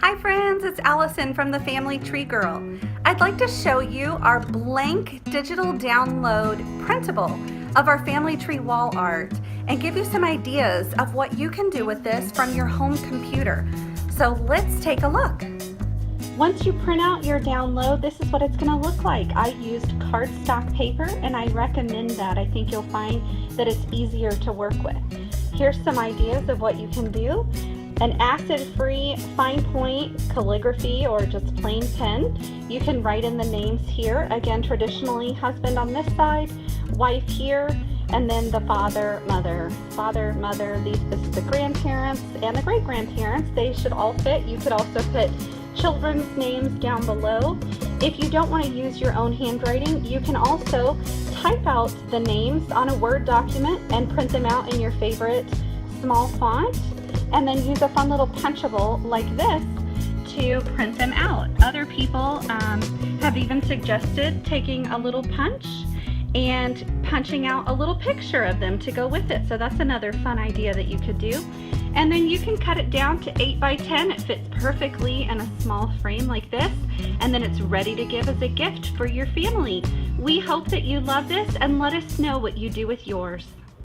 Hi friends, it's Allison from the Family Tree Girl. I'd like to show you our blank digital download printable of our family tree wall art and give you some ideas of what you can do with this from your home computer. So let's take a look. Once you print out your download, this is what it's going to look like. I used cardstock paper and I recommend that. I think you'll find that it's easier to work with. Here's some ideas of what you can do. An acid-free fine point calligraphy or just plain pen. You can write in the names here. Again, traditionally husband on this side, wife here, and then the father, mother. Father, mother, this is the grandparents and the great-grandparents. They should all fit. You could also put children's names down below. If you don't want to use your own handwriting, you can also type out the names on a Word document and print them out in your favorite small font, and then use a fun little punchable like this to print them out. Other people have even suggested taking a little punch and punching out a little picture of them to go with it. So that's another fun idea that you could do. And then you can cut it down to 8 by 10. It fits perfectly in a small frame like this, and then it's ready to give as a gift for your family. We hope that you love this, and let us know what you do with yours.